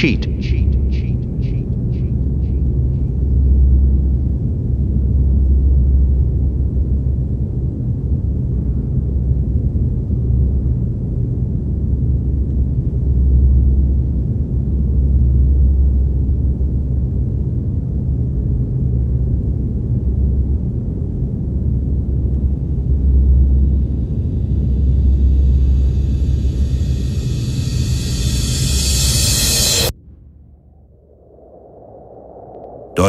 cheat.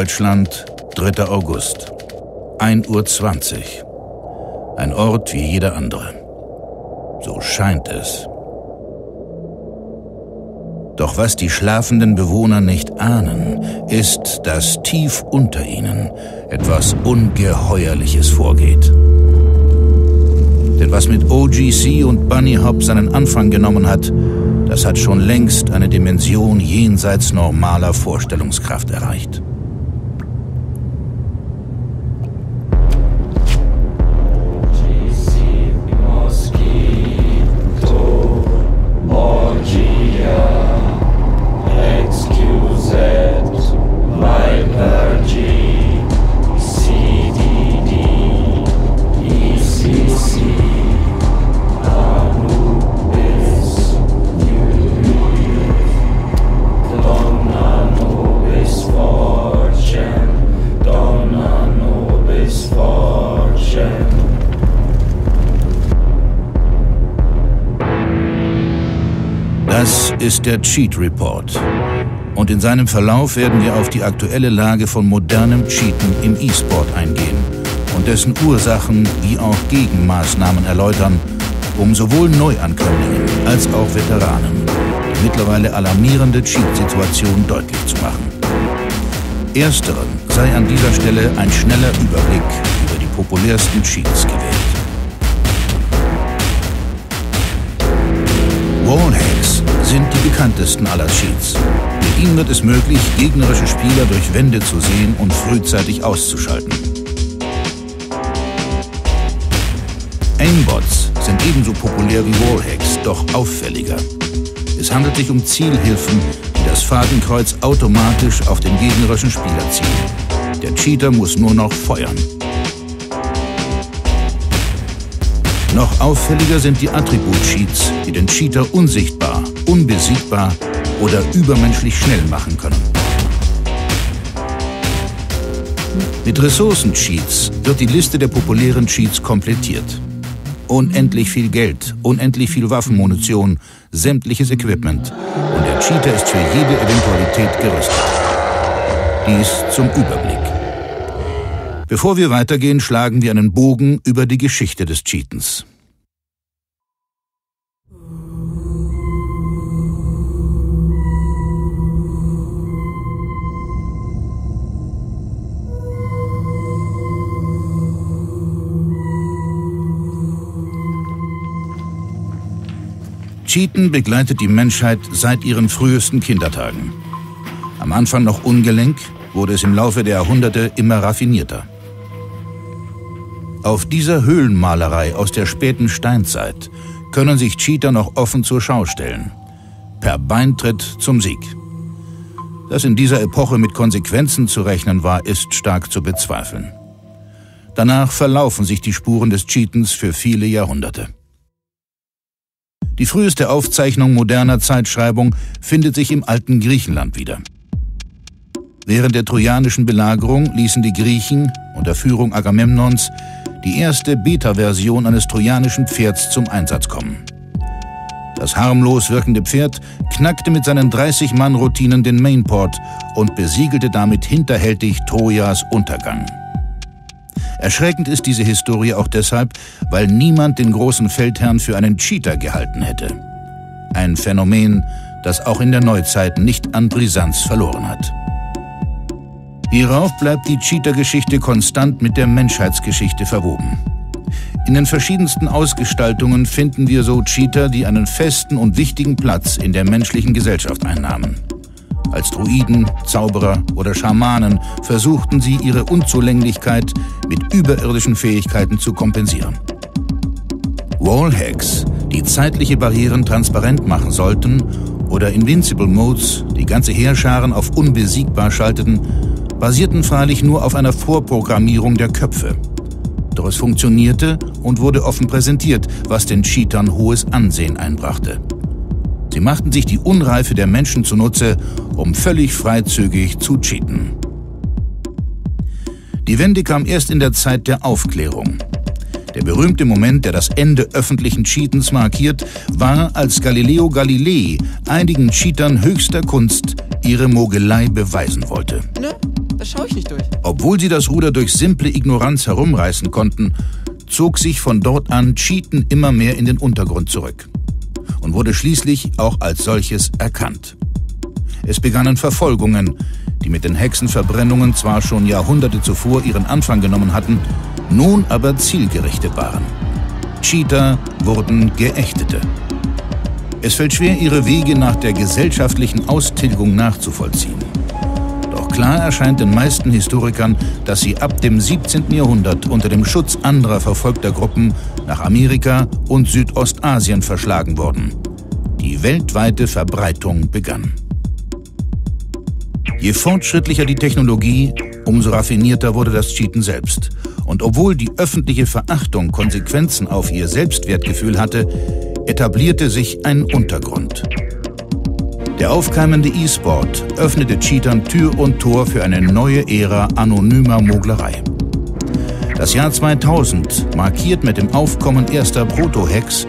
Deutschland, 3. August, 1:20 Uhr. Ein Ort wie jeder andere. So scheint es. Doch was die schlafenden Bewohner nicht ahnen, ist, dass tief unter ihnen etwas Ungeheuerliches vorgeht. Denn was mit OGC und Bunny Hop seinen Anfang genommen hat, das hat schon längst eine Dimension jenseits normaler Vorstellungskraft erreicht. Das ist der Cheat Report. Und in seinem Verlauf werden wir auf die aktuelle Lage von modernem Cheaten im E-Sport eingehen und dessen Ursachen wie auch Gegenmaßnahmen erläutern, um sowohl Neuankömmlingen als auch Veteranen die mittlerweile alarmierende Cheat-Situation deutlich zu machen. Ersteren sei an dieser Stelle ein schneller Überblick über die populärsten Cheats gewählt. Wallhacks sind die bekanntesten aller Cheats. Mit ihnen wird es möglich, gegnerische Spieler durch Wände zu sehen und frühzeitig auszuschalten. Aimbots sind ebenso populär wie Wallhacks, doch auffälliger. Es handelt sich um Zielhilfen, die das Fadenkreuz automatisch auf den gegnerischen Spieler ziehen. Der Cheater muss nur noch feuern. Noch auffälliger sind die Attribut-Cheats, die den Cheater unsichtbar, unbesiegbar oder übermenschlich schnell machen können. Mit Ressourcen-Cheats wird die Liste der populären Cheats komplettiert. Unendlich viel Geld, unendlich viel Waffenmunition, sämtliches Equipment und der Cheater ist für jede Eventualität gerüstet. Dies zum Überblick. Bevor wir weitergehen, schlagen wir einen Bogen über die Geschichte des Cheatens. Cheaten begleitet die Menschheit seit ihren frühesten Kindertagen. Am Anfang noch ungelenk, wurde es im Laufe der Jahrhunderte immer raffinierter. Auf dieser Höhlenmalerei aus der späten Steinzeit können sich Cheater noch offen zur Schau stellen. Per Beintritt zum Sieg. Dass in dieser Epoche mit Konsequenzen zu rechnen war, ist stark zu bezweifeln. Danach verlaufen sich die Spuren des Cheatens für viele Jahrhunderte. Die früheste Aufzeichnung moderner Zeitschreibung findet sich im alten Griechenland wieder. Während der trojanischen Belagerung ließen die Griechen unter Führung Agamemnons die erste Beta-Version eines trojanischen Pferds zum Einsatz kommen. Das harmlos wirkende Pferd knackte mit seinen 30-Mann-Routinen den Mainport und besiegelte damit hinterhältig Trojas Untergang. Erschreckend ist diese Historie auch deshalb, weil niemand den großen Feldherrn für einen Cheater gehalten hätte. Ein Phänomen, das auch in der Neuzeit nicht an Brisanz verloren hat. Hierauf bleibt die Cheater-Geschichte konstant mit der Menschheitsgeschichte verwoben. In den verschiedensten Ausgestaltungen finden wir so Cheater, die einen festen und wichtigen Platz in der menschlichen Gesellschaft einnahmen. Als Druiden, Zauberer oder Schamanen versuchten sie, ihre Unzulänglichkeit mit überirdischen Fähigkeiten zu kompensieren. Wallhacks, die zeitliche Barrieren transparent machen sollten oder Invincible Modes, die ganze Heerscharen auf unbesiegbar schalteten, basierten freilich nur auf einer Vorprogrammierung der Köpfe. Doch es funktionierte und wurde offen präsentiert, was den Cheatern hohes Ansehen einbrachte. Sie machten sich die Unreife der Menschen zunutze, um völlig freizügig zu cheaten. Die Wende kam erst in der Zeit der Aufklärung. Der berühmte Moment, der das Ende öffentlichen Cheatens markiert, war, als Galileo Galilei einigen Cheatern höchster Kunst ihre Mogelei beweisen wollte. Ne, das schaue ich nicht durch. Obwohl sie das Ruder durch simple Ignoranz herumreißen konnten, zog sich von dort an Cheaten immer mehr in den Untergrund zurück und wurde schließlich auch als solches erkannt. Es begannen Verfolgungen, die mit den Hexenverbrennungen zwar schon Jahrhunderte zuvor ihren Anfang genommen hatten, nun aber zielgerichtet waren. Cheater wurden Geächtete. Es fällt schwer, ihre Wege nach der gesellschaftlichen Austilgung nachzuvollziehen. Doch klar erscheint den meisten Historikern, dass sie ab dem 17. Jahrhundert unter dem Schutz anderer verfolgter Gruppen nach Amerika und Südostasien verschlagen wurden. Die weltweite Verbreitung begann. Je fortschrittlicher die Technologie, umso raffinierter wurde das Cheaten selbst. Und obwohl die öffentliche Verachtung Konsequenzen auf ihr Selbstwertgefühl hatte, etablierte sich ein Untergrund. Der aufkeimende E-Sport öffnete Cheatern Tür und Tor für eine neue Ära anonymer Moglerei. Das Jahr 2000 markiert mit dem Aufkommen erster Proto-Hacks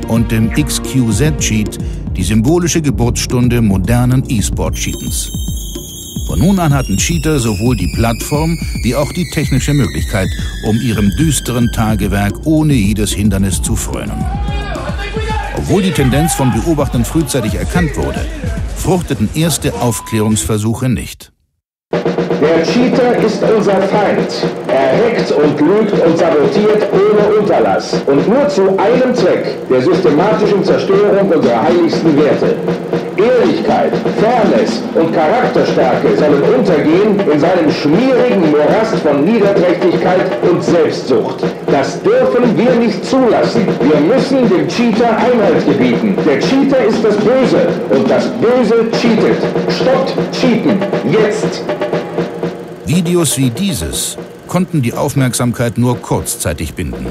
und dem XQZ-Cheat die symbolische Geburtsstunde modernen E-Sport-Cheatens. Von nun an hatten Cheater sowohl die Plattform wie auch die technische Möglichkeit, um ihrem düsteren Tagewerk ohne jedes Hindernis zu frönen. Obwohl die Tendenz von Beobachtern frühzeitig erkannt wurde, fruchteten erste Aufklärungsversuche nicht. Der Cheater ist unser Feind. Er hackt und lügt und sabotiert ohne Unterlass. Und nur zu einem Zweck, der systematischen Zerstörung unserer heiligsten Werte. Ehrlichkeit, Fairness und Charakterstärke sollen untergehen in seinem schmierigen Morast von Niederträchtigkeit und Selbstsucht. Das dürfen wir nicht zulassen. Wir müssen dem Cheater Einhalt gebieten. Der Cheater ist das Böse und das Böse cheatet. Stoppt Cheaten. Jetzt! Videos wie dieses konnten die Aufmerksamkeit nur kurzzeitig binden.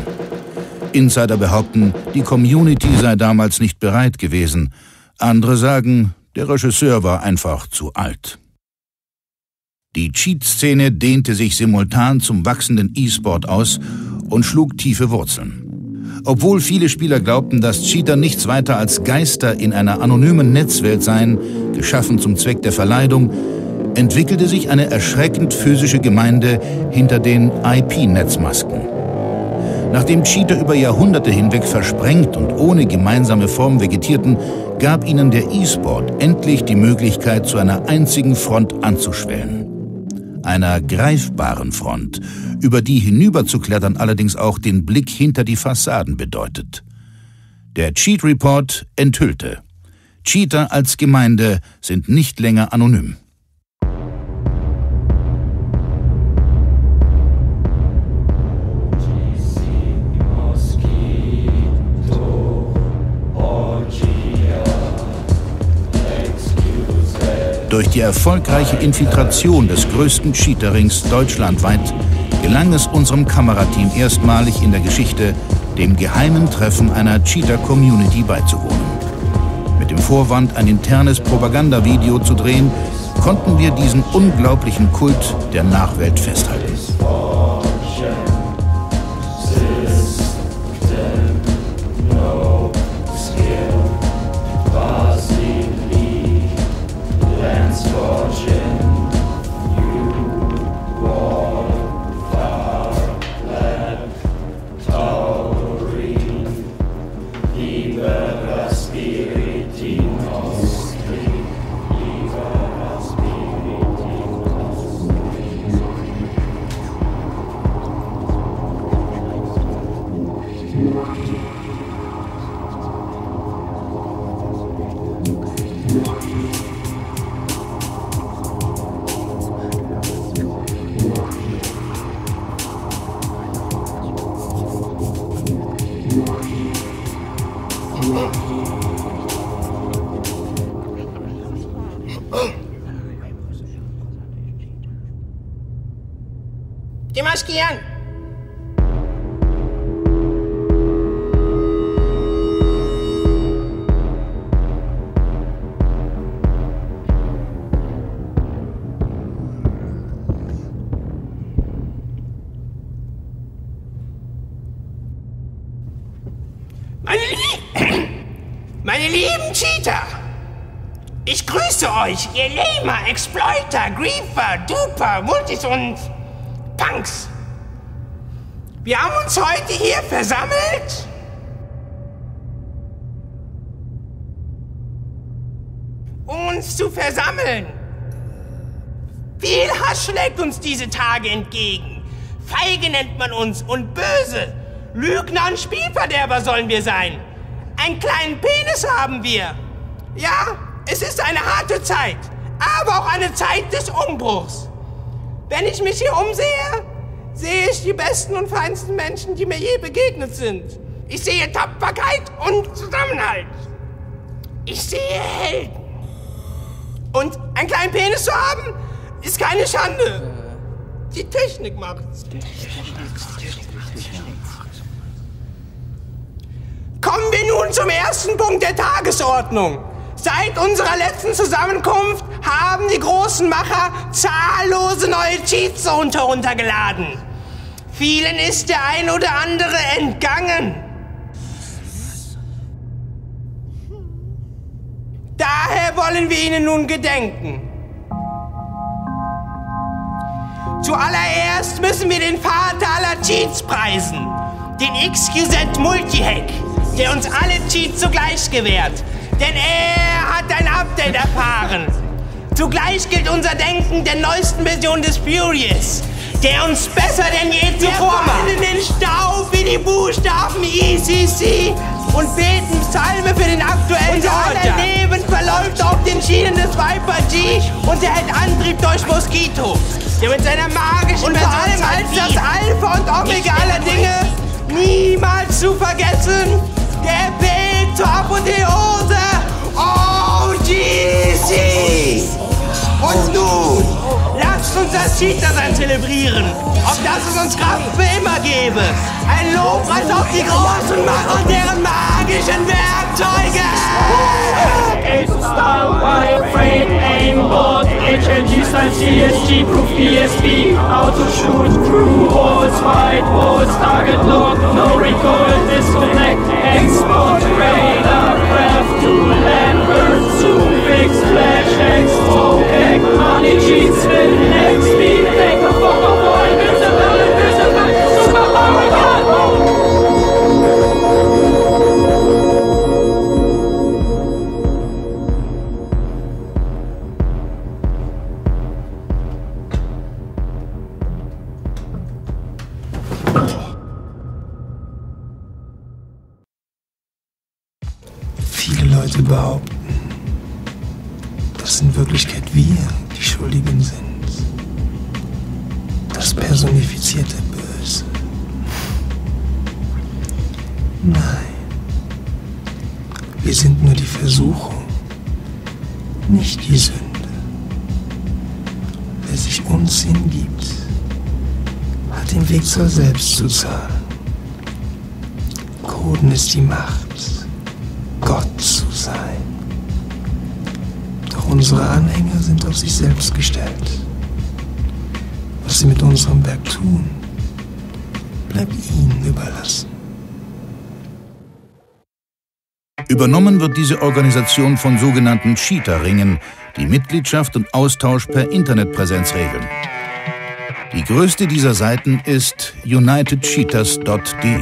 Insider behaupten, die Community sei damals nicht bereit gewesen. Andere sagen, der Regisseur war einfach zu alt. Die Cheat-Szene dehnte sich simultan zum wachsenden E-Sport aus und schlug tiefe Wurzeln. Obwohl viele Spieler glaubten, dass Cheater nichts weiter als Geister in einer anonymen Netzwelt seien, geschaffen zum Zweck der Verleidung, entwickelte sich eine erschreckend physische Gemeinde hinter den IP-Netzmasken. Nachdem Cheater über Jahrhunderte hinweg versprengt und ohne gemeinsame Form vegetierten, gab ihnen der E-Sport endlich die Möglichkeit, zu einer einzigen Front anzuschwellen. Einer greifbaren Front, über die hinüberzuklettern allerdings auch den Blick hinter die Fassaden bedeutet. Der Cheat Report enthüllte: Cheater als Gemeinde sind nicht länger anonym. Durch die erfolgreiche Infiltration des größten Cheaterrings deutschlandweit gelang es unserem Kamerateam erstmalig in der Geschichte, dem geheimen Treffen einer Cheater-Community beizuwohnen. Mit dem Vorwand, ein internes Propagandavideo zu drehen, konnten wir diesen unglaublichen Kult der Nachwelt festhalten. Demaskieren! Meine lieben Cheater, ich grüße euch, ihr Lamer, Exploiter, Griefer, Duper, Multis und Punks. Wir haben uns heute hier versammelt, um uns zu versammeln. Viel Hass schlägt uns diese Tage entgegen. Feige nennt man uns und böse. Lügner und Spielverderber sollen wir sein. Einen kleinen Penis haben wir. Ja, es ist eine harte Zeit, aber auch eine Zeit des Umbruchs. Wenn ich mich hier umsehe, sehe ich die besten und feinsten Menschen, die mir je begegnet sind. Ich sehe Tapferkeit und Zusammenhalt. Ich sehe Helden. Und einen kleinen Penis zu haben, ist keine Schande. Die Technik macht's. Kommen wir nun zum ersten Punkt der Tagesordnung. Seit unserer letzten Zusammenkunft haben die großen Macher zahllose neue Cheats heruntergeladen. Vielen ist der ein oder andere entgangen. Daher wollen wir ihnen nun gedenken. Zuallererst müssen wir den Vater aller Cheats preisen, den XQZ Multihack, der uns alle Cheats zugleich gewährt, denn er hat ein Update erfahren. Zugleich gilt unser Denken der neuesten Version des Furious, der uns besser denn je zuvor macht. Wir fallen in den Staub wie die Buchstaben ECC und beten Psalme für den aktuellen Order. Unser Leben verläuft auf den Schienen des Viper G und erhält Antrieb durch Mosquito, der mit seiner magischen und vor allem als das Alpha und Omega aller Dinge niemals zu vergessen, der Weg zur Apotheose, OGC! Und nun, lasst uns das Cheater-Sein zelebrieren, auf das es uns Kraft für immer gebe. Ein Lobpreis auf die großen Macher und deren magischen Werkzeuge! Style, wireframe, aimbot, HLG style, CSG, proof PSP, auto shoot, crew walls, fight walls, target lock, no recoil, disconnect, export, radar, craft, tool, land, burn, zoom, fix, flash, export, hack, money, cheat, spin, next, speed, take the fuck off, all invisible, superpower, God! Viele Leute behaupten, dass in Wirklichkeit wir die Schuldigen sind. Das personifizierte Böse. Nein, wir sind nur die Versuchung, nicht die Sünde. Wer sich uns hingibt, hat den Weg zur Selbst zu zahlen. Coden ist die Macht, Gott zu sein. Doch unsere Anhänger sind auf sich selbst gestellt. Was sie mit unserem Werk tun, bleibt ihnen überlassen. Übernommen wird diese Organisation von sogenannten Cheater-Ringen, die Mitgliedschaft und Austausch per Internetpräsenz regeln. Die größte dieser Seiten ist unitedcheaters.de.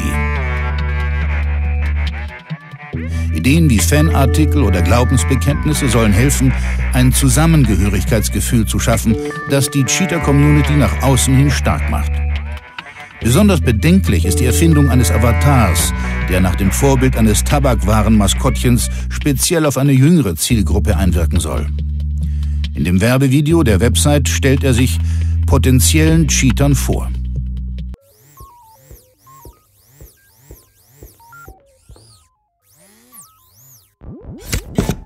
Ideen wie Fanartikel oder Glaubensbekenntnisse sollen helfen, ein Zusammengehörigkeitsgefühl zu schaffen, das die Cheater-Community nach außen hin stark macht. Besonders bedenklich ist die Erfindung eines Avatars, der nach dem Vorbild eines Tabakwaren-Maskottchens speziell auf eine jüngere Zielgruppe einwirken soll. In dem Werbevideo der Website stellt er sich potenziellen Cheatern vor.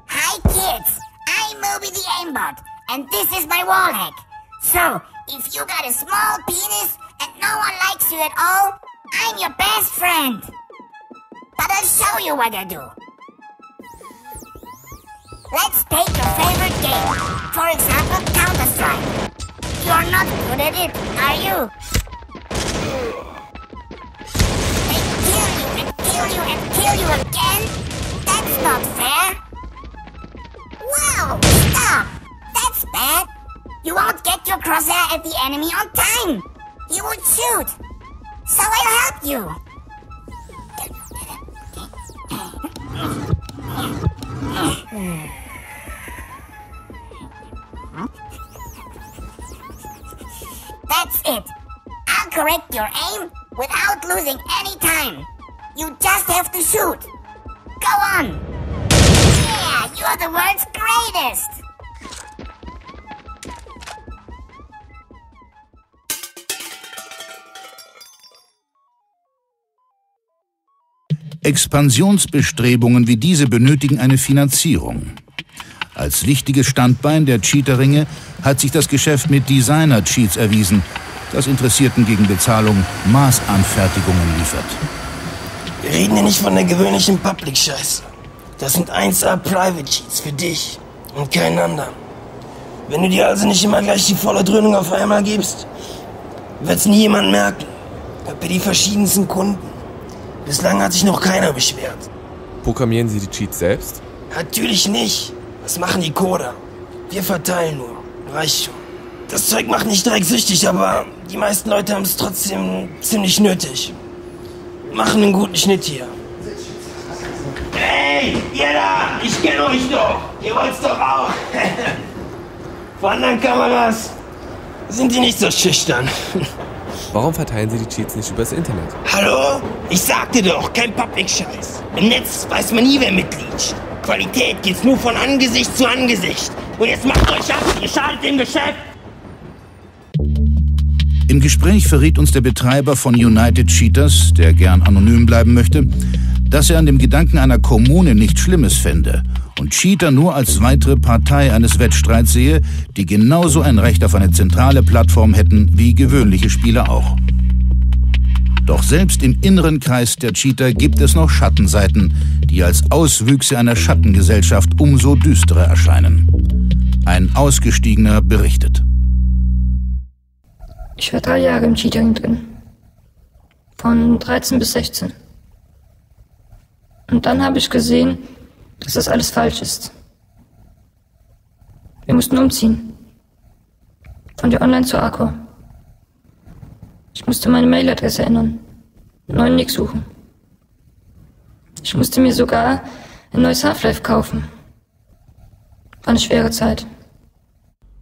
Hi kids, I'm Moby the Aimbot, and this is my wall hack. So, if you got a small penis and no one likes you at all, I'm your best friend. But I'll show you what I do. Let's take your favorite game. For example, Counter-Strike. You're not good at it, are you? They kill you and kill you and kill you again? That's not fair. Wow, stop! That's bad. You won't get your crosshair at the enemy on time. You would shoot. So I'll help you. That's it. I'll correct your aim without losing any time. You just have to shoot. Go on. Yeah, you're the world's greatest. Expansionsbestrebungen wie diese benötigen eine Finanzierung. Als wichtiges Standbein der Cheater-Ringe hat sich das Geschäft mit Designer-Cheats erwiesen, das Interessierten gegen Bezahlung Maßanfertigungen liefert. Wir reden hier nicht von der gewöhnlichen Public-Scheiße. Das sind 1A Private Cheats für dich und keinen anderen. Wenn du dir also nicht immer gleich die volle Dröhnung auf einmal gibst, wird's nie jemand merken. Ich habe die verschiedensten Kunden. Bislang hat sich noch keiner beschwert. Programmieren Sie die Cheats selbst? Natürlich nicht. Das machen die Coder. Wir verteilen nur. Reicht schon. Das Zeug macht nicht direkt süchtig, aber die meisten Leute haben es trotzdem ziemlich nötig. Wir machen einen guten Schnitt hier. Hey, ihr da! Ich kenne euch doch! Ihr wollt's doch auch! Vor anderen Kameras sind die nicht so schüchtern. Warum verteilen Sie die Cheats nicht übers Internet? Hallo? Ich sagte doch, kein Public-Scheiß. Im Netz weiß man nie, wer mitliegt. Qualität geht's nur von Angesicht zu Angesicht. Und jetzt macht euch ab, ihr schadet dem Geschäft. Im Gespräch verriet uns der Betreiber von United Cheaters, der gern anonym bleiben möchte, dass er an dem Gedanken einer Kommune nichts Schlimmes fände und Cheater nur als weitere Partei eines Wettstreits sehe, die genauso ein Recht auf eine zentrale Plattform hätten wie gewöhnliche Spieler auch. Doch selbst im inneren Kreis der Cheater gibt es noch Schattenseiten, die als Auswüchse einer Schattengesellschaft umso düsterer erscheinen. Ein Ausgestiegener berichtet. Ich war 3 Jahre im Cheating drin. Von 13 bis 16. Und dann habe ich gesehen, dass das alles falsch ist. Wir mussten umziehen. Von der Online zur Arcor. Ich musste meine Mailadresse ändern. Einen neuen Nick suchen. Ich musste mir sogar ein neues Half-Life kaufen. War eine schwere Zeit.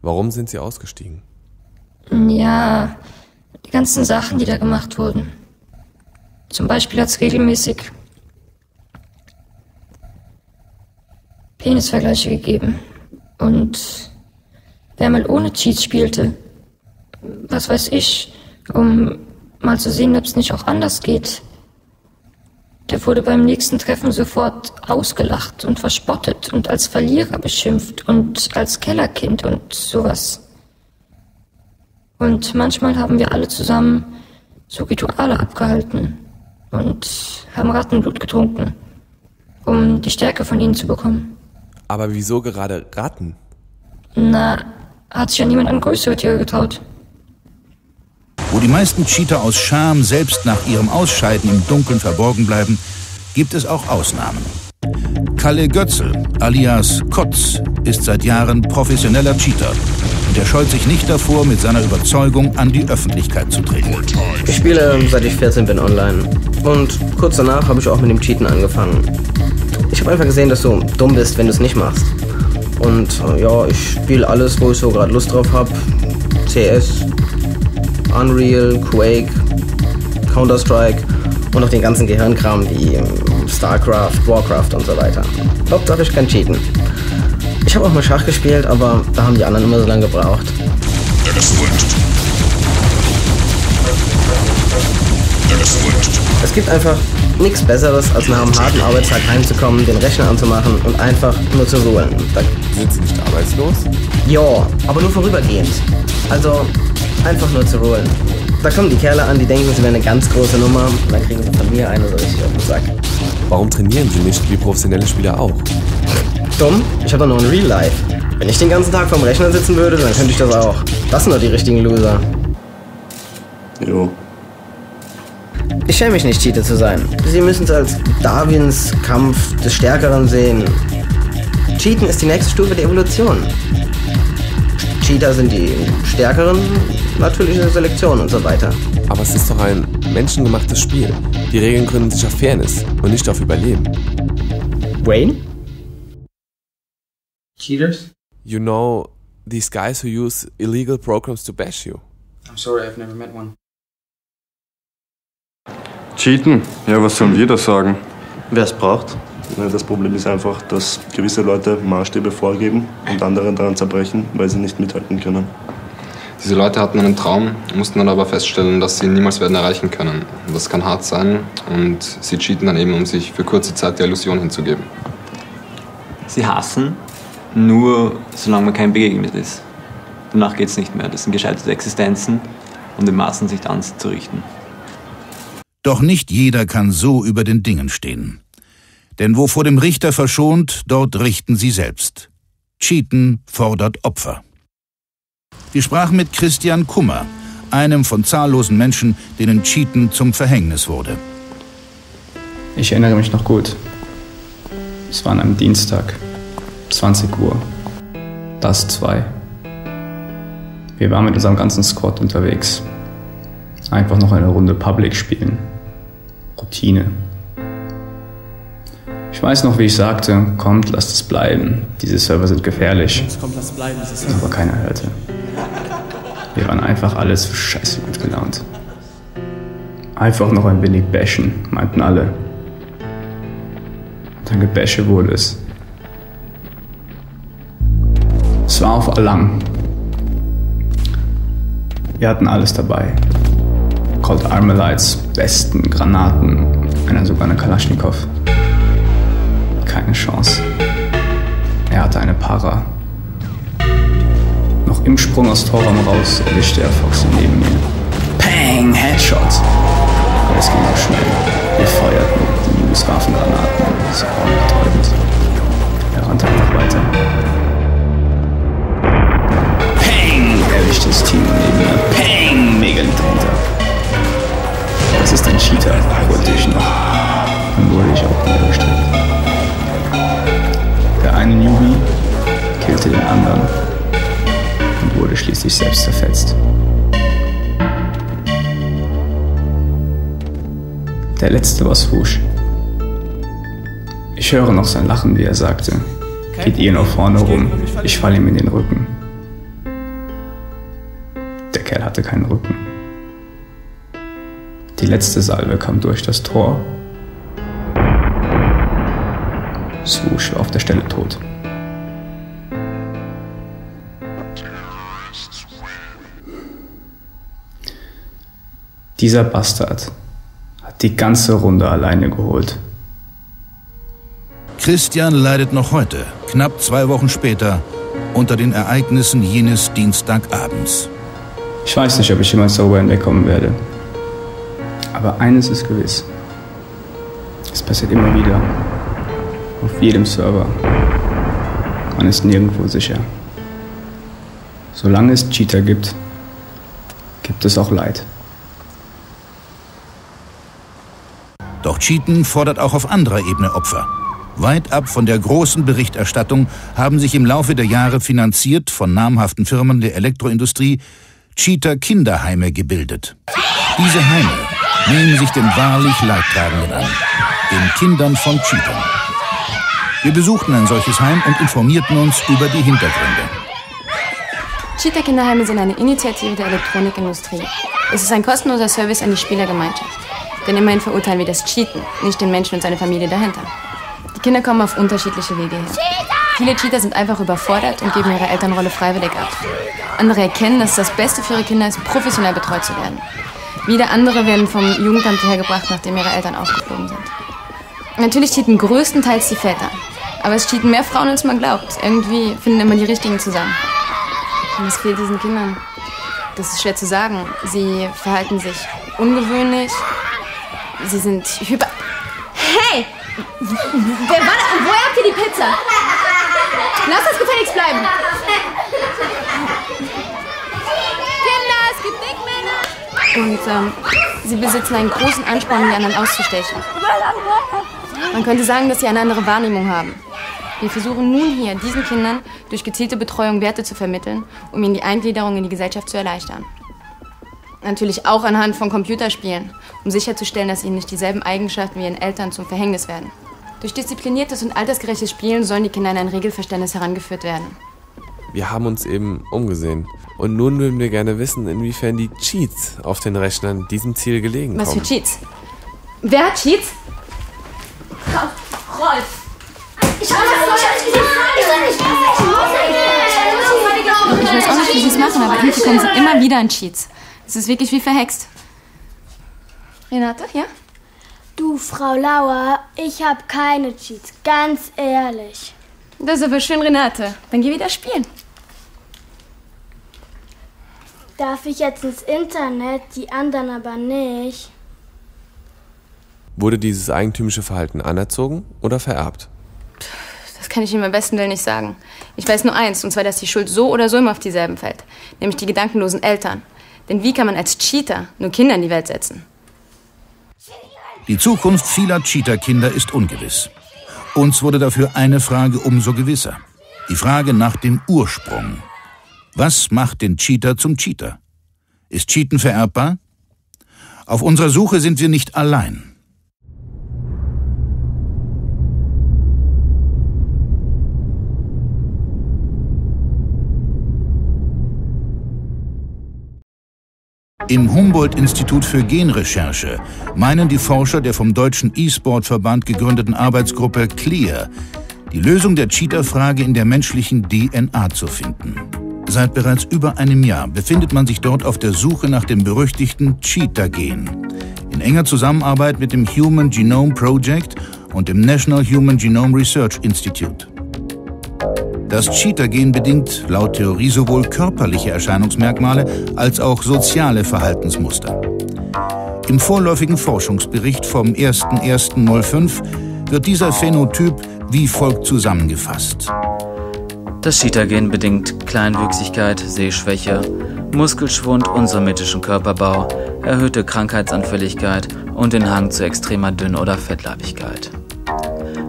Warum sind Sie ausgestiegen? Ja, die ganzen Sachen, die da gemacht wurden. Zum Beispiel hat es regelmäßig Penisvergleiche gegeben. Und wer mal ohne Cheats spielte, was weiß ich, um mal zu sehen, ob es nicht auch anders geht, der wurde beim nächsten Treffen sofort ausgelacht und verspottet und als Verlierer beschimpft und als Kellerkind und sowas. Und manchmal haben wir alle zusammen so Rituale abgehalten und haben Rattenblut getrunken, um die Stärke von ihnen zu bekommen. Aber wieso gerade Ratten? Na, hat sich ja niemand an größere Tiere getraut. Wo die meisten Cheater aus Scham selbst nach ihrem Ausscheiden im Dunkeln verborgen bleiben, gibt es auch Ausnahmen. Kalle Götzl, alias Kotz, ist seit Jahren professioneller Cheater. Und er scheut sich nicht davor, mit seiner Überzeugung an die Öffentlichkeit zu treten. Ich spiele, seit ich 14 bin, online. Und kurz danach habe ich auch mit dem Cheaten angefangen. Ich habe einfach gesehen, dass du dumm bist, wenn du es nicht machst. Und ja, ich spiele alles, wo ich so gerade Lust drauf habe. CS, Unreal, Quake, Counter-Strike und auch den ganzen Gehirnkram wie StarCraft, Warcraft und so weiter. Hauptsache ich kann cheaten. Ich habe auch mal Schach gespielt, aber da haben die anderen immer so lange gebraucht. Es gibt einfach nichts Besseres, als nach einem harten Arbeitstag heimzukommen, den Rechner anzumachen und einfach nur zu ruhen. Sind Sie nicht arbeitslos? Ja, aber nur vorübergehend. Also einfach nur zu ruhen. Da kommen die Kerle an, die denken, sie wären eine ganz große Nummer und dann kriegen sie von mir eine so richtig auf den Sack. Warum trainieren Sie nicht wie professionelle Spieler auch? Dumm? Ich habe doch noch ein Real Life. Wenn ich den ganzen Tag vorm Rechner sitzen würde, dann könnte ich das auch. Das sind doch die richtigen Loser. Jo. Ich schäme mich nicht, Cheater zu sein. Sie müssen es als Darwins Kampf des Stärkeren sehen. Cheaten ist die nächste Stufe der Evolution. Cheater sind die Stärkeren, natürliche Selektion und so weiter. Aber es ist doch ein menschengemachtes Spiel. Die Regeln gründen sich auf Fairness und nicht auf Überleben. Wayne? Cheaters? You know, these guys who use illegal programs to bash you. I'm sorry, I've never met one. Cheaten? Ja, was sollen wir da sagen? Wer es braucht? Das Problem ist einfach, dass gewisse Leute Maßstäbe vorgeben und andere daran zerbrechen, weil sie nicht mithalten können. Diese Leute hatten einen Traum, mussten dann aber feststellen, dass sie ihn niemals werden erreichen können. Das kann hart sein und sie cheaten dann eben, um sich für kurze Zeit der Illusion hinzugeben. Sie hassen, nur solange man kein begegnet ist. Danach geht's nicht mehr. Das sind gescheiterte Existenzen und in Maßen sich dann zu richten. Doch nicht jeder kann so über den Dingen stehen. Denn wo vor dem Richter verschont, dort richten sie selbst. Cheaten fordert Opfer. Wir sprachen mit Christian Kummer, einem von zahllosen Menschen, denen Cheaten zum Verhängnis wurde. Ich erinnere mich noch gut. Es war an einem Dienstag, 20 Uhr. Das 2. Wir waren mit unserem ganzen Squad unterwegs. Einfach noch eine Runde Public spielen. Routine. Ich weiß noch, wie ich sagte, kommt, lasst es bleiben. Diese Server sind gefährlich. Kommt, lasst bleiben. Aber keiner hörte. Wir waren einfach alles für scheiße gut gelaunt. Einfach noch ein wenig bashen, meinten alle. Und dann gebäsche wurde es. Es war auf Alang. Wir hatten alles dabei. Cold Armor-Lights, Westen, Granaten, einer sogar eine Kalaschnikow. Keine Chance. Er hatte eine Para. Noch im Sprung aus Torraum raus erwischte er Foxy neben mir. Pang! Headshot! Aber es ging so schnell. Wir feuerten die Minuswaffengranaten. So betäubend. Er rannte einfach weiter. Pang! Erwischte das Team neben mir. Pang! Megalith dahinter. Das ist ein Cheater, wollte ich noch. Dann wurde ich auch niedergestreckt. Der eine Newbie killte den anderen und wurde schließlich selbst zerfetzt. Der letzte war Swoosh. Ich höre noch sein Lachen, wie er sagte: Geht ihr noch vorne rum, ich falle ihm in den Rücken. Der Kerl hatte keinen Rücken. Die letzte Salve kam durch das Tor. Swoosh war auf der Stelle tot. Dieser Bastard hat die ganze Runde alleine geholt. Christian leidet noch heute, knapp 2 Wochen später, unter den Ereignissen jenes Dienstagabends. Ich weiß nicht, ob ich jemals darüber hinwegkommen werde. Aber eines ist gewiss. Es passiert immer wieder. Auf jedem Server. Man ist nirgendwo sicher. Solange es Cheater gibt, gibt es auch Leid. Doch Cheaten fordert auch auf anderer Ebene Opfer. Weit ab von der großen Berichterstattung haben sich im Laufe der Jahre finanziert von namhaften Firmen der Elektroindustrie Cheater-Kinderheime gebildet. Diese Heime nehmen sich den wahrlich Leidtragenden an, den Kindern von Cheatern. Wir besuchten ein solches Heim und informierten uns über die Hintergründe. Cheater-Kinderheime sind eine Initiative der Elektronikindustrie. Es ist ein kostenloser Service an die Spielergemeinschaft. Denn immerhin verurteilen wir das Cheaten, nicht den Menschen und seine Familie dahinter. Die Kinder kommen auf unterschiedliche Wege her. Viele Cheater sind einfach überfordert und geben ihre Elternrolle freiwillig ab. Andere erkennen, dass das Beste für ihre Kinder ist, professionell betreut zu werden. Wieder andere werden vom Jugendamt hergebracht, nachdem ihre Eltern aufgeflogen sind. Natürlich cheaten größtenteils die Väter. Aber es cheaten mehr Frauen, als man glaubt. Irgendwie finden immer die Richtigen zusammen. Und es fehlt diesen Kindern. Das ist schwer zu sagen. Sie verhalten sich ungewöhnlich. Sie sind hyper... Hey! Wer war da? Und woher habt ihr die Pizza? Lass das gefälligst bleiben. Kinder, es gibt Dickmänner. Und sie besitzen einen großen Ansporn, die anderen auszustechen. Man könnte sagen, dass sie eine andere Wahrnehmung haben. Wir versuchen nun hier, diesen Kindern durch gezielte Betreuung Werte zu vermitteln, um ihnen die Eingliederung in die Gesellschaft zu erleichtern. Natürlich auch anhand von Computerspielen, um sicherzustellen, dass ihnen nicht dieselben Eigenschaften wie ihren Eltern zum Verhängnis werden. Durch diszipliniertes und altersgerechtes Spielen sollen die Kinder in ein Regelverständnis herangeführt werden. Wir haben uns eben umgesehen. Und nun würden wir gerne wissen, inwiefern die Cheats auf den Rechnern diesem Ziel gelegen kommen. Was für Cheats? Wer hat Cheats? Rolf! Ich weiß auch nicht, wie sie es machen, aber irgendwie kommen sie immer wieder an Cheats. Es ist wirklich wie verhext. Renate, ja? Du, Frau Lauer, ich habe keine Cheats, ganz ehrlich. Das ist aber schön, Renate. Dann geh wieder spielen. Darf ich jetzt ins Internet, die anderen aber nicht? Wurde dieses eigentümliche Verhalten anerzogen oder vererbt? Das kann ich Ihnen beim besten Willen nicht sagen. Ich weiß nur eins, und zwar, dass die Schuld so oder so immer auf dieselben fällt. Nämlich die gedankenlosen Eltern. Denn wie kann man als Cheater nur Kinder in die Welt setzen? Die Zukunft vieler Cheater-Kinder ist ungewiss. Uns wurde dafür eine Frage umso gewisser. Die Frage nach dem Ursprung. Was macht den Cheater zum Cheater? Ist Cheaten vererbbar? Auf unserer Suche sind wir nicht allein. Im Humboldt-Institut für Genrecherche meinen die Forscher der vom Deutschen E-Sport-Verband gegründeten Arbeitsgruppe CLEAR, die Lösung der Cheater-Frage in der menschlichen DNA zu finden. Seit bereits über einem Jahr befindet man sich dort auf der Suche nach dem berüchtigten Cheater-Gen. In enger Zusammenarbeit mit dem Human Genome Project und dem National Human Genome Research Institute. Das Cheater-Gen bedingt laut Theorie sowohl körperliche Erscheinungsmerkmale als auch soziale Verhaltensmuster. Im vorläufigen Forschungsbericht vom 01.01.05 wird dieser Phänotyp wie folgt zusammengefasst. Das Cheater-Gen bedingt Kleinwüchsigkeit, Sehschwäche, Muskelschwund, unsymetrischen Körperbau, erhöhte Krankheitsanfälligkeit und den Hang zu extremer Dünn- oder Fettleibigkeit.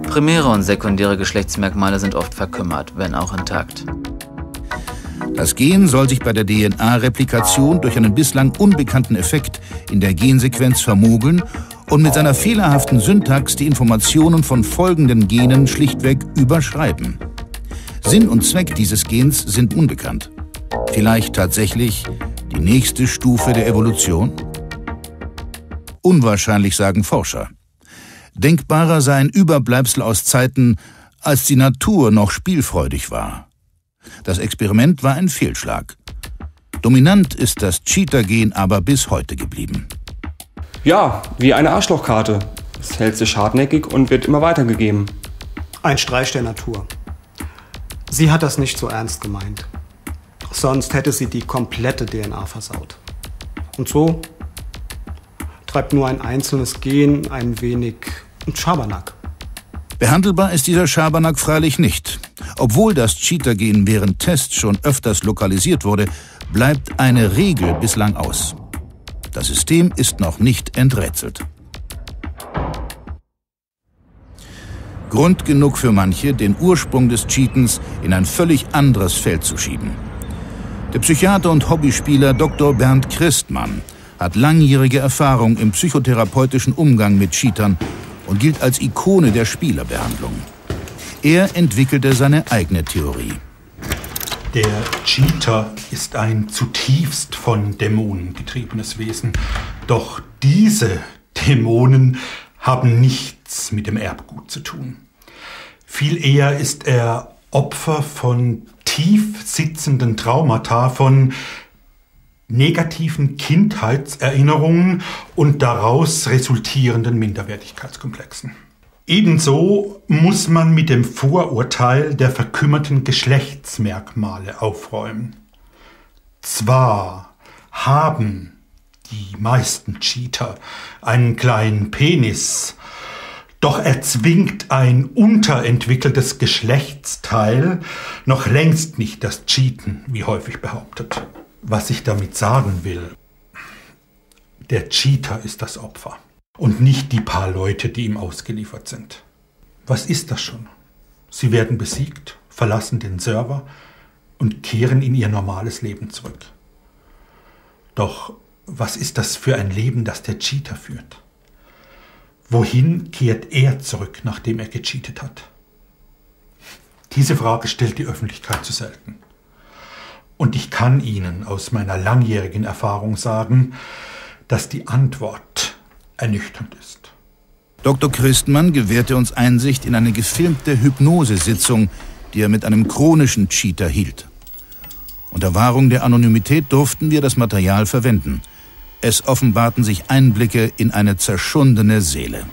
Primäre und sekundäre Geschlechtsmerkmale sind oft verkümmert, wenn auch intakt. Das Gen soll sich bei der DNA-Replikation durch einen bislang unbekannten Effekt in der Gensequenz vermogeln und mit seiner fehlerhaften Syntax die Informationen von folgenden Genen schlichtweg überschreiben. Sinn und Zweck dieses Gens sind unbekannt. Vielleicht tatsächlich die nächste Stufe der Evolution? Unwahrscheinlich, sagen Forscher. Denkbarer sei ein Überbleibsel aus Zeiten, als die Natur noch spielfreudig war. Das Experiment war ein Fehlschlag. Dominant ist das Cheater-Gen aber bis heute geblieben. Ja, wie eine Arschlochkarte. Es hält sich hartnäckig und wird immer weitergegeben. Ein Streich der Natur. Sie hat das nicht so ernst gemeint. Sonst hätte sie die komplette DNA versaut. Und so treibt nur ein einzelnes Gen ein wenig Schabernack. Behandelbar ist dieser Schabernack freilich nicht. Obwohl das Cheater-Gen während Tests schon öfters lokalisiert wurde, bleibt eine Regel bislang aus. Das System ist noch nicht enträtselt. Grund genug für manche, den Ursprung des Cheatens in ein völlig anderes Feld zu schieben. Der Psychiater und Hobbyspieler Dr. Bernd Christmann hat langjährige Erfahrung im psychotherapeutischen Umgang mit Cheatern und gilt als Ikone der Spielerbehandlung. Er entwickelte seine eigene Theorie. Der Cheater ist ein zutiefst von Dämonen getriebenes Wesen. Doch diese Dämonen haben nichts mit dem Erbgut zu tun. Viel eher ist er Opfer von tief sitzenden Traumata, von negativen Kindheitserinnerungen und daraus resultierenden Minderwertigkeitskomplexen. Ebenso muss man mit dem Vorurteil der verkümmerten Geschlechtsmerkmale aufräumen. Zwar haben die meisten Cheater einen kleinen Penis, doch erzwingt ein unterentwickeltes Geschlechtsteil noch längst nicht das Cheaten, wie häufig behauptet. Was ich damit sagen will, der Cheater ist das Opfer und nicht die paar Leute, die ihm ausgeliefert sind. Was ist das schon? Sie werden besiegt, verlassen den Server und kehren in ihr normales Leben zurück. Doch was ist das für ein Leben, das der Cheater führt? Wohin kehrt er zurück, nachdem er gecheatet hat? Diese Frage stellt die Öffentlichkeit zu selten. Und ich kann Ihnen aus meiner langjährigen Erfahrung sagen, dass die Antwort ernüchternd ist. Dr. Christmann gewährte uns Einsicht in eine gefilmte Hypnosesitzung, die er mit einem chronischen Cheater hielt. Unter Wahrung der Anonymität durften wir das Material verwenden. Es offenbarten sich Einblicke in eine zerschundene Seele.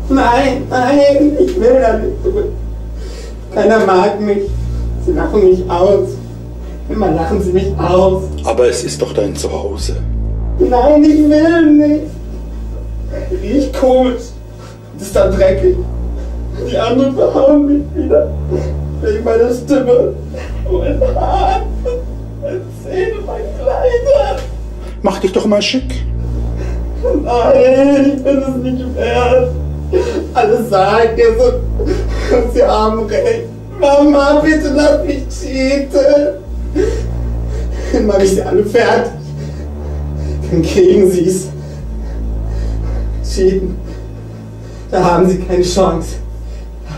Nein, nein, ich will da nicht zurück. Keiner mag mich. Sie lachen mich aus. Immer lachen sie mich aus. Aber es ist doch dein Zuhause. Nein, ich will nicht. Riecht komisch. Es ist da dreckig. Die anderen verhauen mich wieder. Wegen meiner Stimme. Mein Haar. Meine Zähne, mein Kleider. Mach dich doch mal schick. Nein, ich bin es nicht wert. Alle sagen es, sie haben recht. Mama, bitte lass mich cheaten. Dann mach ich sie alle fertig. Dann kriegen sie es. Cheaten. Da haben sie keine Chance.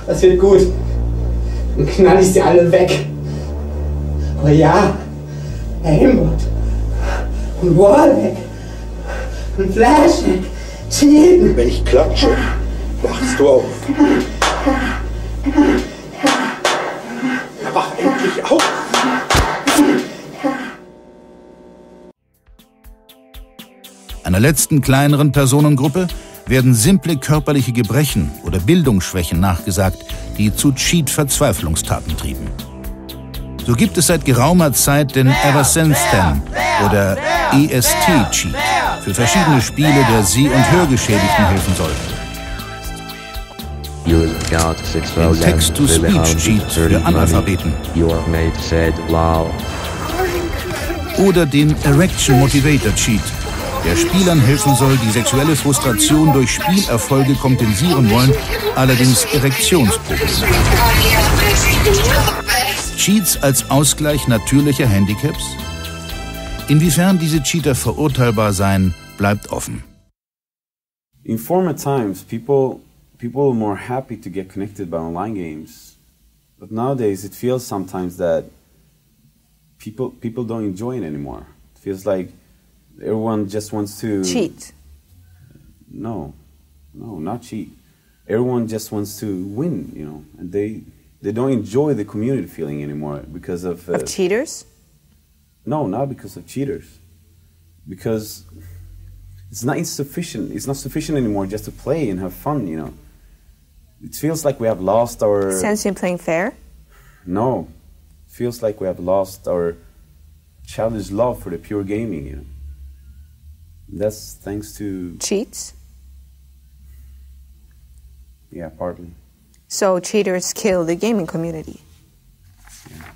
Das wird gut. Dann knall ich sie alle weg. Aber ja, Aimbot und Wallhack und Flashhack, cheaten. Wenn ich klatsche, wachst du auf. Wach endlich auf. Einer letzten kleineren Personengruppe werden simple körperliche Gebrechen oder Bildungsschwächen nachgesagt, die zu Cheat-Verzweiflungstaten trieben. So gibt es seit geraumer Zeit den Eversense-10 oder EST-Cheat für verschiedene Spiele, der Seh- und Hörgeschädigten helfen soll. Den Text-to-Speech-Cheat für Analphabeten. Oder den Erection-Motivator-Cheat, der Spielern helfen soll, die sexuelle Frustration durch Spielerfolge kompensieren wollen, allerdings Erektionsprobleme. Cheats als Ausgleich natürlicher Handicaps? Inwiefern diese Cheater verurteilbar seien, bleibt offen. In former times, people were more happy to get connected by online games, but nowadays it feels sometimes that people don't enjoy it anymore. It feels like everyone just wants to cheat. No, not cheat. Everyone just wants to win, you know, and they don't enjoy the community feeling anymore because of cheaters? No, not because of cheaters. Because it's not insufficient. It's not sufficient anymore just to play and have fun, you know. It feels like we have lost our sense in playing fair? No. It feels like we have lost our childish love for the pure gaming, you know. That's thanks to cheats? Yeah, partly. So cheaters kill the gaming community. Yeah.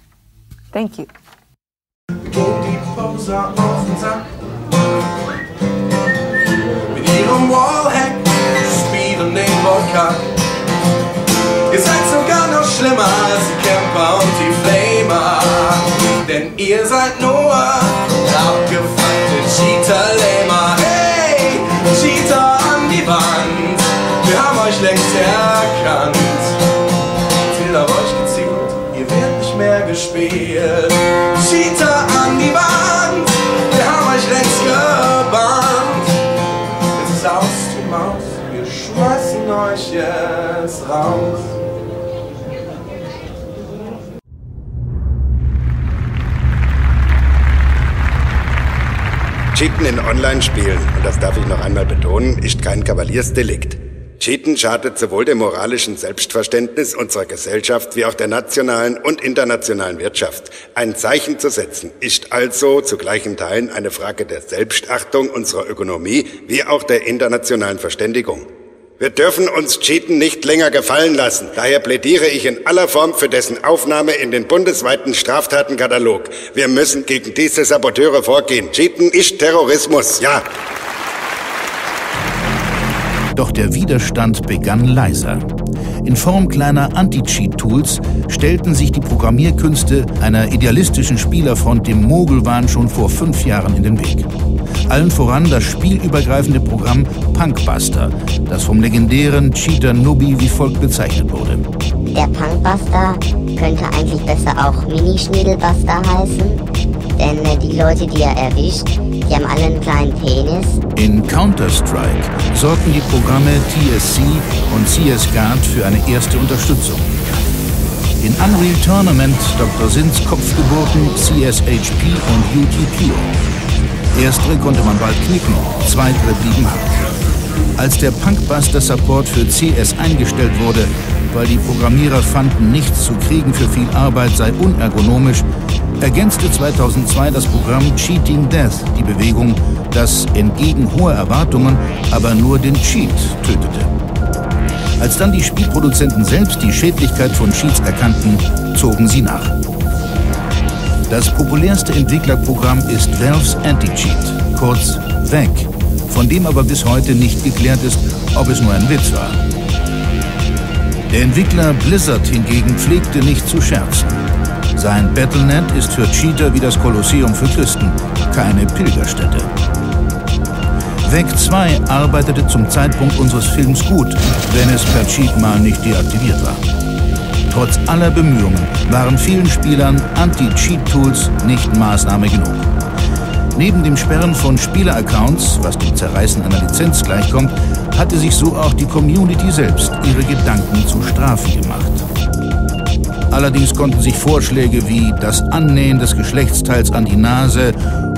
Thank you. Mit ihrem Wallhack spielen den Vodka. Ihr seid sogar noch schlimmer als die Camper und die Flamer. Denn ihr seid nur abgefuckte Cheater-Lamer. Hey, Cheater an die Wand, wir haben euch längst erkannt. Zielt auf euch gezielt, ihr werdet nicht mehr gespielt. Cheater an die Wand, wir haben euch längst gebannt. Jetzt ist aus die Maus, wir schmeißen euch jetzt raus. Cheaten in Online-Spielen, und das darf ich noch einmal betonen, ist kein Kavaliersdelikt. Cheaten schadet sowohl dem moralischen Selbstverständnis unserer Gesellschaft wie auch der nationalen und internationalen Wirtschaft. Ein Zeichen zu setzen ist also zu gleichen Teilen eine Frage der Selbstachtung unserer Ökonomie wie auch der internationalen Verständigung. Wir dürfen uns Cheaten nicht länger gefallen lassen. Daher plädiere ich in aller Form für dessen Aufnahme in den bundesweiten Straftatenkatalog. Wir müssen gegen diese Saboteure vorgehen. Cheaten ist Terrorismus, ja. Doch der Widerstand begann leiser. In Form kleiner Anti-Cheat-Tools stellten sich die Programmierkünste einer idealistischen Spielerfront dem Mogelwahn schon vor 5 Jahren in den Weg. Allen voran das spielübergreifende Programm Punkbuster, das vom legendären Cheater Nubby wie folgt bezeichnet wurde. Der Punkbuster könnte eigentlich besser auch Mini-Schniedelbuster heißen, denn die Leute, die er erwischt, die haben alle einen kleinen Penis. In Counter-Strike sorgten die Programme TSC und CS Guard für eine erste Unterstützung. In Unreal Tournament Dr. Sins Kopfgeburten CSHP und UTPO. Erstere konnte man bald knicken, zweitere blieben hart. Als der Punkbuster-Support für CS eingestellt wurde, weil die Programmierer fanden, nichts zu kriegen für viel Arbeit sei unergonomisch, ergänzte 2002 das Programm Cheating Death die Bewegung, das entgegen hoher Erwartungen aber nur den Cheat tötete. Als dann die Spielproduzenten selbst die Schädlichkeit von Cheats erkannten, zogen sie nach. Das populärste Entwicklerprogramm ist Valves Anti-Cheat, kurz VAC, von dem aber bis heute nicht geklärt ist, ob es nur ein Witz war. Der Entwickler Blizzard hingegen pflegte nicht zu scherzen. Sein Battle.net ist für Cheater wie das Kolosseum für Christen, keine Pilgerstätte. VAC 2 arbeitete zum Zeitpunkt unseres Films gut, wenn es per Cheat mal nicht deaktiviert war. Trotz aller Bemühungen waren vielen Spielern Anti-Cheat-Tools nicht Maßnahme genug. Neben dem Sperren von Spieleraccounts, was dem Zerreißen einer Lizenz gleichkommt, hatte sich so auch die Community selbst ihre Gedanken zu Strafen gemacht. Allerdings konnten sich Vorschläge wie das Annähen des Geschlechtsteils an die Nase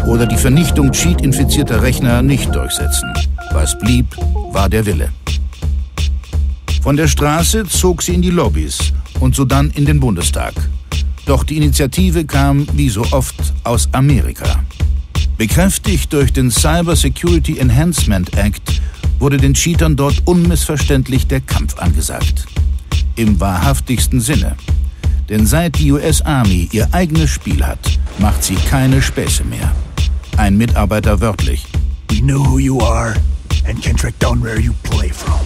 oder die Vernichtung cheat-infizierter Rechner nicht durchsetzen. Was blieb, war der Wille. Von der Straße zog sie in die Lobbys und sodann in den Bundestag. Doch die Initiative kam, wie so oft, aus Amerika. Bekräftigt durch den Cyber Security Enhancement Act wurde den Cheatern dort unmissverständlich der Kampf angesagt. Im wahrhaftigsten Sinne. Denn seit die US Army ihr eigenes Spiel hat, macht sie keine Späße mehr. Ein Mitarbeiter wörtlich. We know who you are and can track down where you play from.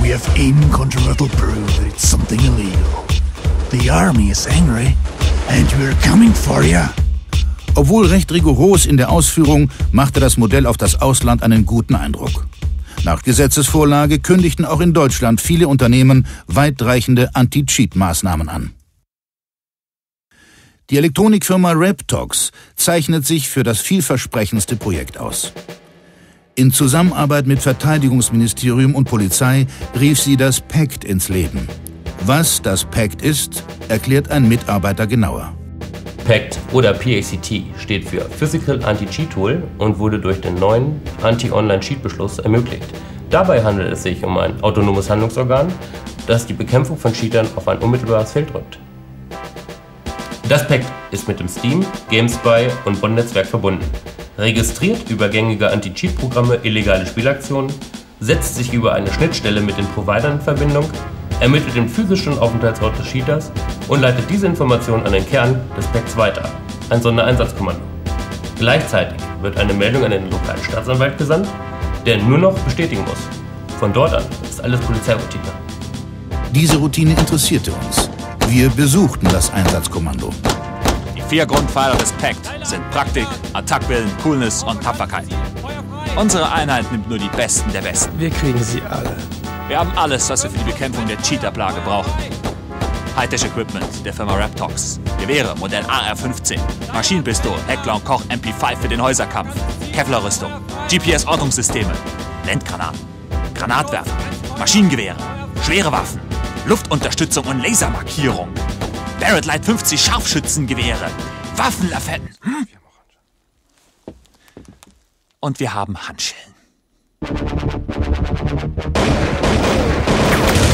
We have incontrovertible proof that it's something illegal. The army is angry and we're coming for you. Obwohl recht rigoros in der Ausführung, machte das Modell auf das Ausland einen guten Eindruck. Nach Gesetzesvorlage kündigten auch in Deutschland viele Unternehmen weitreichende Anti-Cheat-Maßnahmen an. Die Elektronikfirma Reptox zeichnet sich für das vielversprechendste Projekt aus. In Zusammenarbeit mit Verteidigungsministerium und Polizei rief sie das PACT ins Leben. Was das PACT ist, erklärt ein Mitarbeiter genauer. PACT oder PACT steht für Physical Anti-Cheat Tool und wurde durch den neuen Anti-Online-Cheat-Beschluss ermöglicht. Dabei handelt es sich um ein autonomes Handlungsorgan, das die Bekämpfung von Cheatern auf ein unmittelbares Feld rückt. Das PACT ist mit dem Steam, GameSpy und Bond-Netzwerk verbunden, registriert über gängige Anti-Cheat-Programme illegale Spielaktionen, setzt sich über eine Schnittstelle mit den Providern in Verbindung, ermittelt den physischen Aufenthaltsort des Cheaters und leitet diese Informationen an den Kern des PACTs weiter, ein Sondereinsatzkommando. Gleichzeitig wird eine Meldung an den lokalen Staatsanwalt gesandt, der nur noch bestätigen muss. Von dort an ist alles Polizeiroutine. Diese Routine interessierte uns. Wir besuchten das Einsatzkommando. Die 4 Grundpfeiler des PACT sind Praktik, Attackwillen, Coolness und Tapferkeit. Unsere Einheit nimmt nur die Besten der Besten. Wir kriegen sie alle. Wir haben alles, was wir für die Bekämpfung der Cheater-Plage brauchen. Hightech-Equipment der Firma Reptox, Gewehre Modell AR-15, Maschinenpistolen, Heckler und Koch MP5 für den Häuserkampf, Kevlar-Rüstung, GPS-Ortungssysteme, Blendgranaten, Granatwerfer, Maschinengewehre, schwere Waffen, Luftunterstützung und Lasermarkierung, Barrett Light 50 Scharfschützengewehre, Waffenlafetten. und wir haben Handschellen.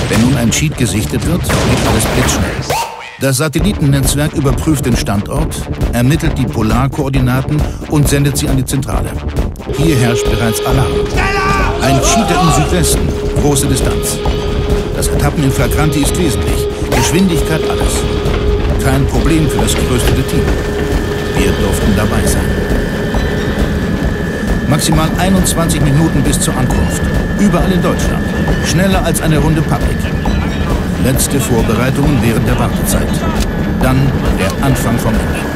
Wenn nun ein Cheat gesichtet wird, geht alles blitzschnell. Das Satellitennetzwerk überprüft den Standort, ermittelt die Polarkoordinaten und sendet sie an die Zentrale. Hier herrscht bereits Alarm. Ein Cheater im Südwesten, große Distanz. Das Ertappen in Flagranti ist wesentlich. Geschwindigkeit alles. Kein Problem für das gerüstete Team. Wir durften dabei sein. Maximal 21 Minuten bis zur Ankunft. Überall in Deutschland. Schneller als eine Runde Public. Letzte Vorbereitungen während der Wartezeit. Dann der Anfang vom Ende.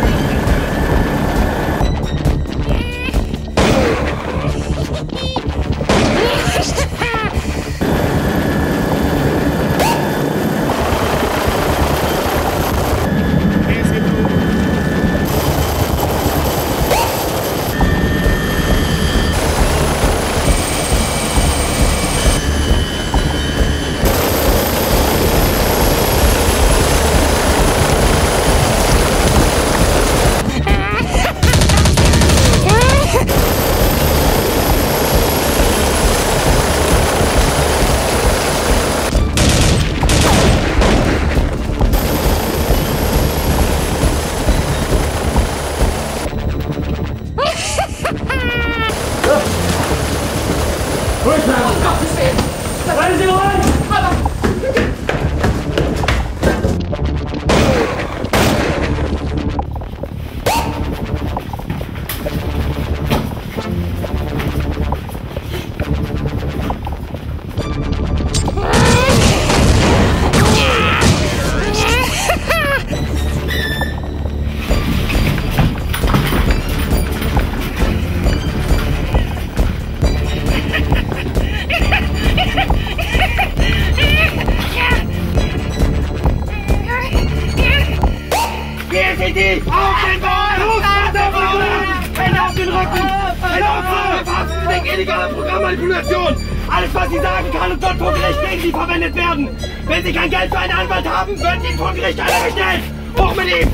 illegale Programmmanipulation. Alles, was Sie sagen, kann und wird vor Gericht gegen Sie verwendet werden. Wenn Sie kein Geld für einen Anwalt haben, wird Ihnen vor Gericht einer gestellt. Hoch mit ihm!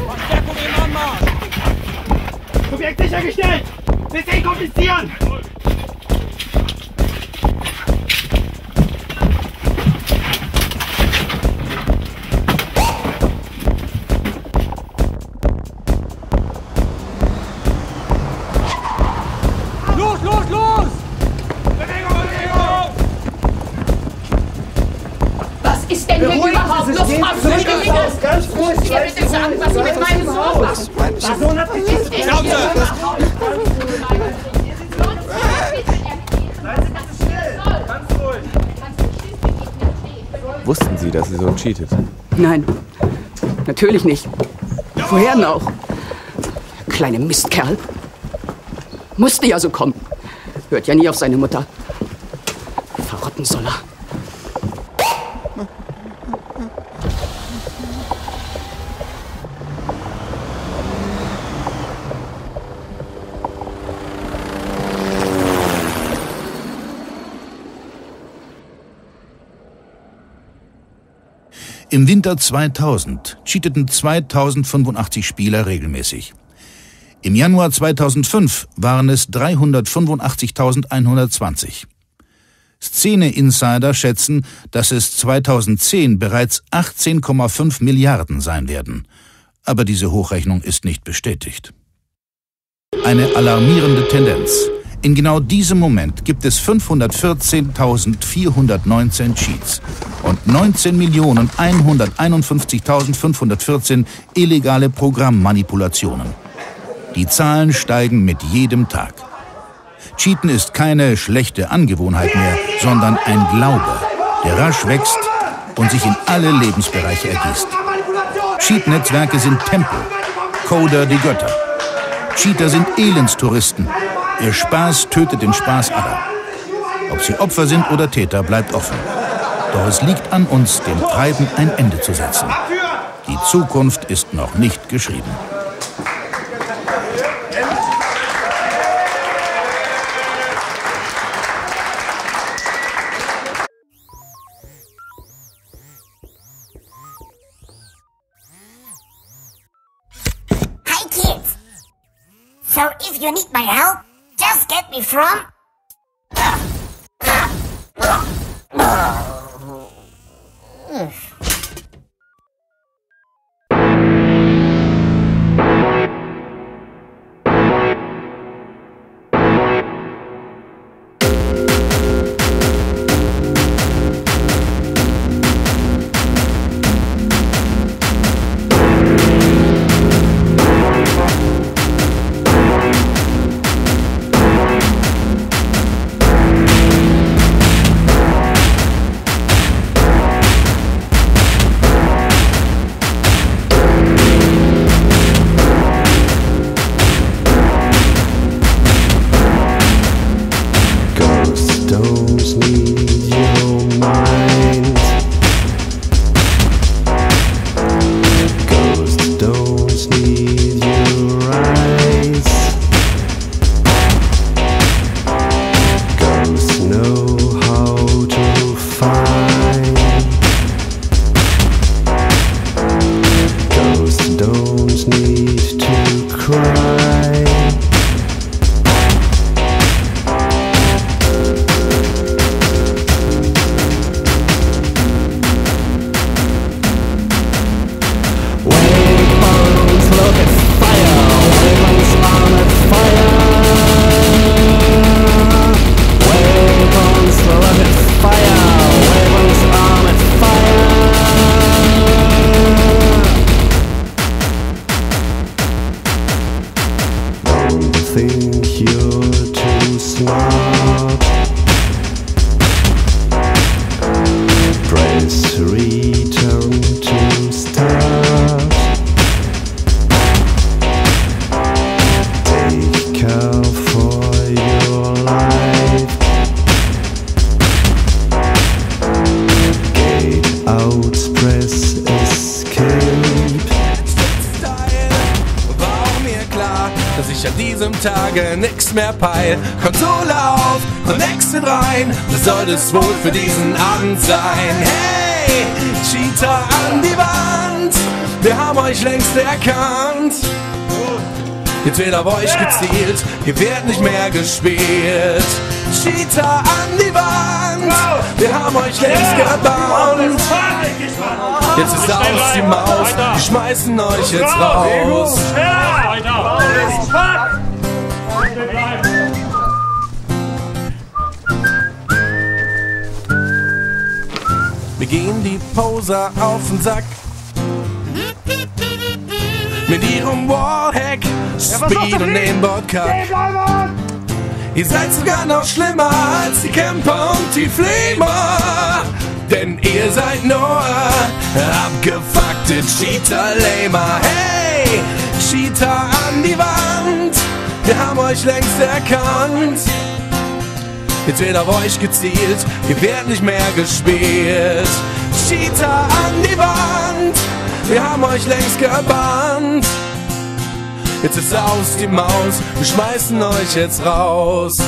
Subjekt sichergestellt! Wir sehen komplizieren! Ganz ruhig, ich will bitte sagen, was Sie mit meinem Sohn machen. Mein Sohn hat mich nicht. Wussten Sie, dass Ihr Sohn cheatet? Nein, natürlich nicht. Woher denn auch? Der kleine Mistkerl. Musste ja so kommen. Hört ja nie auf seine Mutter. Verrotten soll er. Im Winter 2000 cheateten 2085 Spieler regelmäßig. Im Januar 2005 waren es 385.120. Szene-Insider schätzen, dass es 2010 bereits 18,5 Milliarden sein werden. Aber diese Hochrechnung ist nicht bestätigt. Eine alarmierende Tendenz. In genau diesem Moment gibt es 514.419 Cheats und 19.151.514 illegale Programmmanipulationen. Die Zahlen steigen mit jedem Tag. Cheaten ist keine schlechte Angewohnheit mehr, sondern ein Glaube, der rasch wächst und sich in alle Lebensbereiche ergießt. Cheat-Netzwerke sind Tempel, Coder die Götter. Cheater sind Elendstouristen. Ihr Spaß tötet den Spaß aller. Ob sie Opfer sind oder Täter, bleibt offen. Doch es liegt an uns, dem Treiben ein Ende zu setzen. Die Zukunft ist noch nicht geschrieben. Hi kids! So if you need my help, just get me from? Tage nix mehr peil. Konsole auf und Exit rein, das soll es wohl für diesen Abend sein. Hey, Cheater an die Wand, wir haben euch längst erkannt. Jetzt wird auf euch gezielt, ihr werdet nicht mehr gespielt. Cheater an die Wand, wir haben euch längst gebannt. Jetzt ist aus die Maus, wir schmeißen euch jetzt raus. Wir gehen die Poser auf den Sack mit ihrem Wallhack, Speed und den Bordkack. Ihr seid sogar noch schlimmer als die Camper und die Flamer, denn ihr seid nur abgefuckte Cheater-Lamer. Hey, Cheater an die Wand, wir haben euch längst erkannt. Jetzt wird auf euch gezielt, ihr werdet nicht mehr gespielt. Cheater an die Wand, wir haben euch längst gebannt. Jetzt ist aus die Maus, wir schmeißen euch jetzt raus.